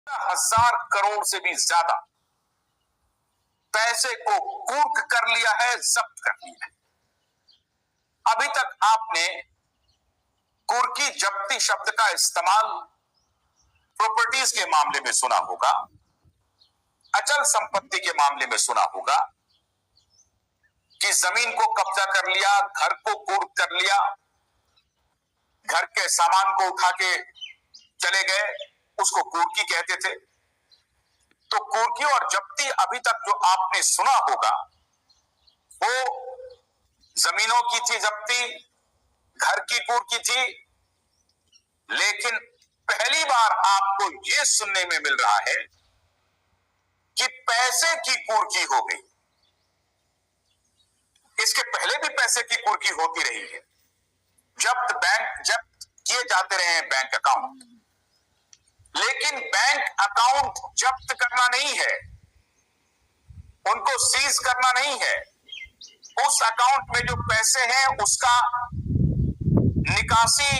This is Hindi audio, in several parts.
1,000 करोड़ से भी ज्यादा पैसे को कुर्क कर लिया है, जब्त कर लिया है। अभी तक आपने कुर्की जब्ती शब्द का इस्तेमाल प्रॉपर्टीज के मामले में सुना होगा, अचल संपत्ति के मामले में सुना होगा कि जमीन को कब्जा कर लिया, घर को कुर्क कर लिया, घर के सामान को उठा के चले गए, उसको कुर्की कहते थे। तो कुर्की और जब्ती अभी तक जो आपने सुना होगा वो जमीनों की थी जब्ती, घर की कुर्की थी। लेकिन पहली बार आपको यह सुनने में मिल रहा है कि पैसे की कुर्की हो गई। इसके पहले भी पैसे की कुर्की होती रही है, जब्त किए जाते रहे हैं बैंक अकाउंट, लेकिन बैंक अकाउंट जब्त करना नहीं है, उनको सीज करना नहीं है। उस अकाउंट में जो पैसे हैं उसका निकासी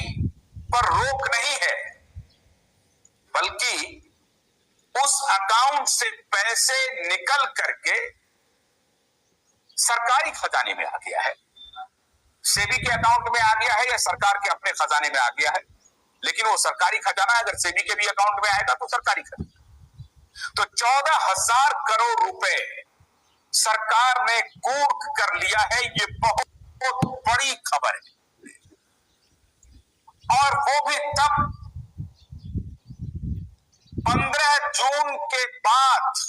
पर रोक नहीं है, बल्कि उस अकाउंट से पैसे निकल करके सरकारी खजाने में आ गया है। सेबी के अकाउंट में आ गया है या सरकार के अपने खजाने में आ गया है, लेकिन वो सरकारी खजाना अगर सेबी के भी अकाउंट में आएगा तो सरकारी खजाना। तो 14,000 करोड़ रुपए सरकार ने कुर्क कर लिया है। ये बहुत बड़ी खबर है, और वो भी तब 15 जून के बाद।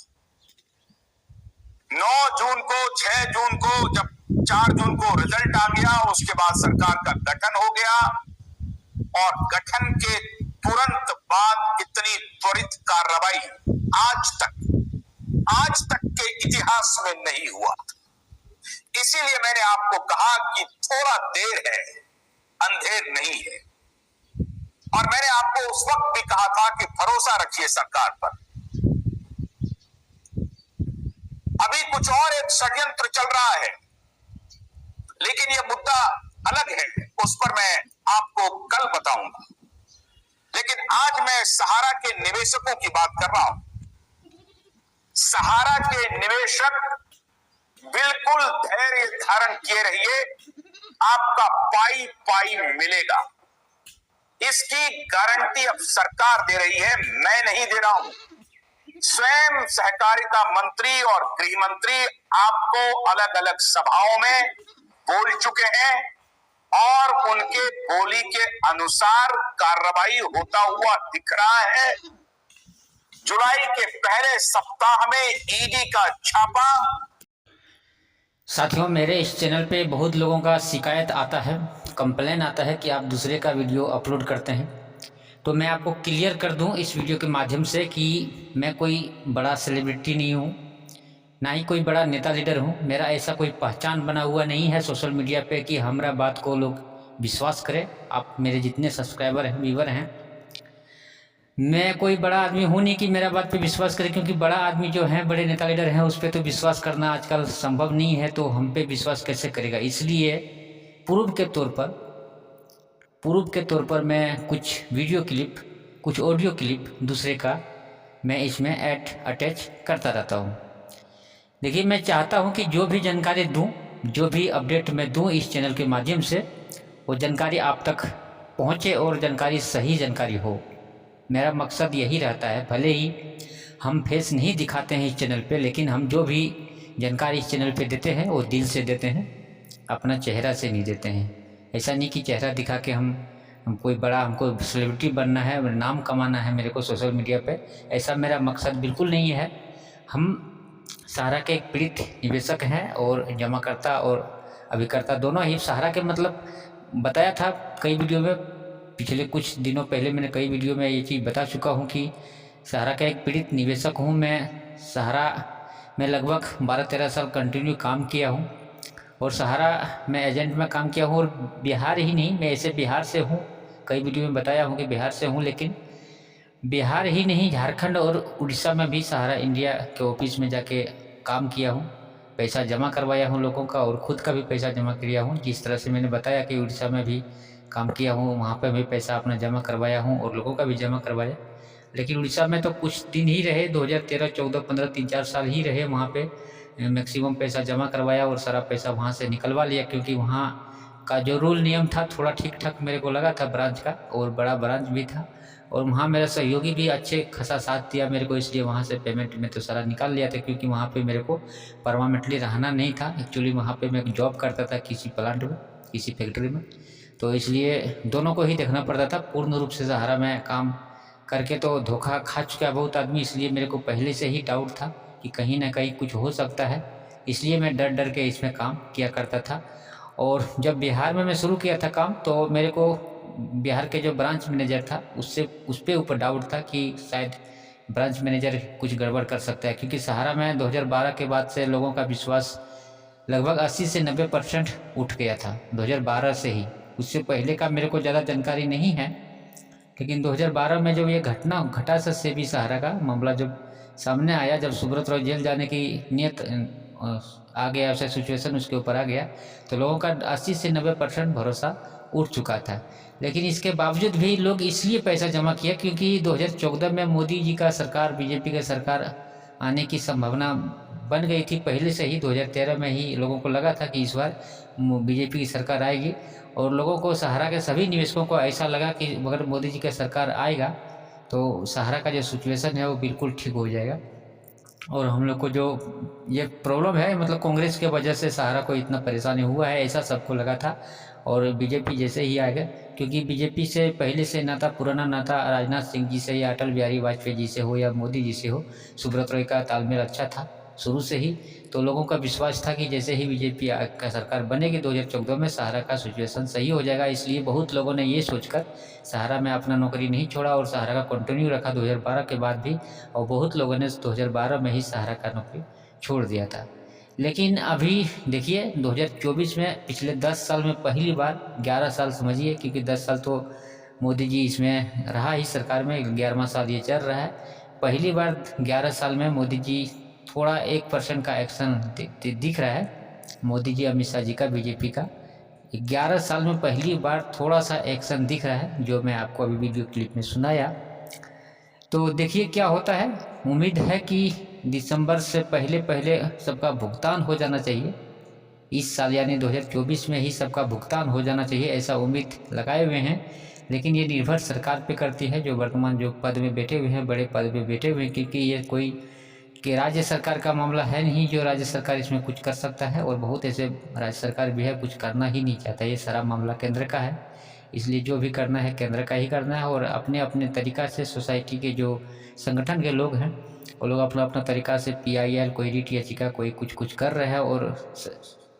9 जून को, 6 जून को, जब 4 जून को रिजल्ट आ गया, उसके बाद सरकार का गठन हो गया, और गठन के तुरंत बाद इतनी त्वरित कार्रवाई आज तक के इतिहास में नहीं हुआ। इसीलिए मैंने आपको कहा कि थोड़ा देर है, अंधेर नहीं है। और मैंने आपको उस वक्त भी कहा था कि भरोसा रखिए सरकार पर। अभी कुछ और एक षड्यंत्र चल रहा है, लेकिन यह मुद्दा अलग है, उस पर मैं आपको कल बताऊंगा। लेकिन आज मैं सहारा के निवेशकों की बात कर रहा हूं। सहारा के निवेशक बिल्कुल धैर्य धारण किए रहिए, आपका पाई पाई मिलेगा। इसकी गारंटी अब सरकार दे रही है, मैं नहीं दे रहा हूं। स्वयं सहकारिता मंत्री और गृह मंत्री आपको अलग अलग सभाओं में बोल चुके हैं, और उनके बोली के अनुसार कार्रवाई होता हुआ दिख रहा है। जुलाई के पहले सप्ताह में ईडी का छापा। साथियों, मेरे इस चैनल पे बहुत लोगों का शिकायत आता है, कंप्लेन आता है कि आप दूसरे का वीडियो अपलोड करते हैं। तो मैं आपको क्लियर कर दूं इस वीडियो के माध्यम से कि मैं कोई बड़ा सेलिब्रिटी नहीं हूं, ना ही कोई बड़ा नेता लीडर हूं। मेरा ऐसा कोई पहचान बना हुआ नहीं है सोशल मीडिया पे कि हमारा बात को लोग विश्वास करें। आप मेरे जितने सब्सक्राइबर हैं, व्यूवर हैं, मैं कोई बड़ा आदमी हूँ नहीं कि मेरा बात पे विश्वास करें, क्योंकि बड़ा आदमी जो है, बड़े नेता लीडर हैं, उस पर तो विश्वास करना आजकल संभव नहीं है, तो हम पे विश्वास कैसे करेगा। इसलिए प्रूफ के तौर पर मैं कुछ वीडियो क्लिप, कुछ ऑडियो क्लिप दूसरे का मैं इसमें अटैच करता रहता हूँ। देखिए, मैं चाहता हूँ कि जो भी जानकारी दूँ, जो भी अपडेट मैं दूँ इस चैनल के माध्यम से, वो जानकारी आप तक पहुँचे और जानकारी सही जानकारी हो। मेरा मकसद यही रहता है। भले ही हम फेस नहीं दिखाते हैं इस चैनल पे, लेकिन हम जो भी जानकारी इस चैनल पे देते हैं वो दिल से देते हैं, अपना चेहरा से नहीं देते हैं। ऐसा नहीं कि चेहरा दिखा के हम कोई बड़ा, हमको सेलिब्रिटी बनना है, नाम कमाना है मेरे को सोशल मीडिया पे, ऐसा मेरा मकसद बिल्कुल नहीं है। हम सहारा के एक पीड़ित निवेशक हैं, और जमाकर्ता और अभिकर्ता दोनों ही। सहारा के मतलब बताया था कई वीडियो में, पिछले कुछ दिनों पहले मैंने कई वीडियो में ये चीज़ बता चुका हूँ कि सहारा का एक पीड़ित निवेशक हूँ मैं। सहारा में लगभग 12-13 साल कंटिन्यू काम किया हूँ, और सहारा में एजेंट में काम किया हूँ। और बिहार ही नहीं, मैं ऐसे बिहार से हूँ, कई वीडियो में बताया हूँ कि बिहार से हूँ, लेकिन बिहार ही नहीं, झारखंड और उड़ीसा में भी सहारा इंडिया के ऑफिस में जाके काम किया हूँ, पैसा जमा करवाया हूँ लोगों का, और ख़ुद का भी पैसा जमा किया हूँ। जिस तरह से मैंने बताया कि उड़ीसा में भी काम किया हूँ, वहाँ पे भी पैसा अपना जमा करवाया हूँ और लोगों का भी जमा करवाया। लेकिन उड़ीसा में तो कुछ दिन ही रहे, 2013, 14, 15, 3-4 साल ही रहे वहाँ पे। मैक्सिमम पैसा जमा करवाया और सारा पैसा वहाँ से निकलवा लिया, क्योंकि वहाँ का जो रूल नियम था थोड़ा ठीक ठाक मेरे को लगा था ब्रांच का, और बड़ा ब्रांच भी था, और वहाँ मेरा सहयोगी भी अच्छे खासा साथ दिया मेरे को, इसलिए वहाँ से पेमेंट में तो सारा निकाल लिया था। क्योंकि वहाँ पे मेरे को परमानेंटली रहना नहीं था, एक्चुअली वहाँ पे मैं जॉब करता था किसी प्लांट में, किसी फैक्ट्री में, तो इसलिए दोनों को ही देखना पड़ता था। पूर्ण रूप से सहारा में काम करके तो धोखा खा चुका है बहुत आदमी, इसलिए मेरे को पहले से ही डाउट था कि कहीं ना कहीं कुछ हो सकता है, इसलिए मैं डर डर के इसमें काम किया करता था। और जब बिहार में मैं शुरू किया था काम, तो मेरे को बिहार के जो ब्रांच मैनेजर था उस पे ऊपर डाउट था कि शायद ब्रांच मैनेजर कुछ गड़बड़ कर सकता है, क्योंकि सहारा में 2012 के बाद से लोगों का विश्वास लगभग 80 से 90% उठ गया था, 2012 से ही। उससे पहले का मेरे को ज़्यादा जानकारी नहीं है, लेकिन 2012 में जब ये घटना घटा सेबी सहारा का मामला जब सामने आया, जब सुब्रत रॉय जेल जाने की नियत आ गया, ऐसा सिचुएशन उसके ऊपर आ गया, तो लोगों का 80 से 90% भरोसा उठ चुका था। लेकिन इसके बावजूद भी लोग इसलिए पैसा जमा किया क्योंकि 2014 में मोदी जी का सरकार, बीजेपी का सरकार आने की संभावना बन गई थी पहले से ही। 2013 में ही लोगों को लगा था कि इस बार बीजेपी की सरकार आएगी, और लोगों को सहारा के सभी निवेशकों को ऐसा लगा कि अगर मोदी जी का सरकार आएगा तो सहारा का जो सिचुएशन है वो बिल्कुल ठीक हो जाएगा। और हम लोग को जो ये प्रॉब्लम है, मतलब कांग्रेस के वजह से सहारा को इतना परेशानी हुआ है, ऐसा सबको लगा था। और बीजेपी जैसे ही आएगा, क्योंकि बीजेपी से पहले से नाता, पुराना नाता राजनाथ सिंह जी से या अटल बिहारी वाजपेयी जी से हो या मोदी जी से हो, सुब्रत रॉय का तालमेल अच्छा था शुरू से ही। तो लोगों का विश्वास था कि जैसे ही बीजेपी का सरकार बनेगी 2014 में, सहारा का सिचुएशन सही हो जाएगा। इसलिए बहुत लोगों ने ये सोचकर सहारा में अपना नौकरी नहीं छोड़ा और सहारा का कंटिन्यू रखा 2012 के बाद भी, और बहुत लोगों ने 2012 में ही सहारा का नौकरी छोड़ दिया था। लेकिन अभी देखिए 2024 में, पिछले 10 साल में पहली बार, 11 साल समझिए, क्योंकि 10 साल तो मोदी जी इसमें रहा ही सरकार में, 11वां साल ये चल रहा है। पहली बार 11 साल में मोदी जी थोड़ा 1% का एक्शन दिख रहा है। मोदी जी, अमित शाह जी का, बीजेपी का 11 साल में पहली बार थोड़ा सा एक्शन दिख रहा है, जो मैं आपको अभी वीडियो क्लिप में सुनाया। तो देखिए क्या होता है। उम्मीद है कि दिसंबर से पहले सबका भुगतान हो जाना चाहिए, इस साल यानी 2024 में ही सबका भुगतान हो जाना चाहिए, ऐसा उम्मीद लगाए हुए हैं। लेकिन ये निर्भर सरकार पे करती है, जो वर्तमान जो पद में बैठे हुए हैं, बड़े पद में बैठे हुए हैं, क्योंकि ये कोई कि राज्य सरकार का मामला है नहीं जो राज्य सरकार इसमें कुछ कर सकता है। और बहुत ऐसे राज्य सरकार भी है कुछ करना ही नहीं चाहता, ये सारा मामला केंद्र का है। इसलिए जो भी करना है केंद्र का ही करना है, और अपने अपने तरीक़ा से सोसाइटी के जो संगठन के लोग हैं वो लोग अपना अपना तरीक़ा से PIL, कोई रीट याचिका, कोई कुछ कर रहे हैं, और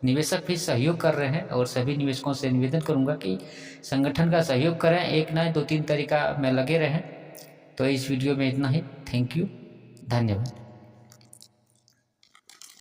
निवेशक भी सहयोग कर रहे हैं। और सभी निवेशकों से निवेदन करूंगा कि संगठन का सहयोग करें, एक ना 2-3 तरीका में लगे रहें। तो इस वीडियो में इतना ही। थैंक यू, धन्यवाद।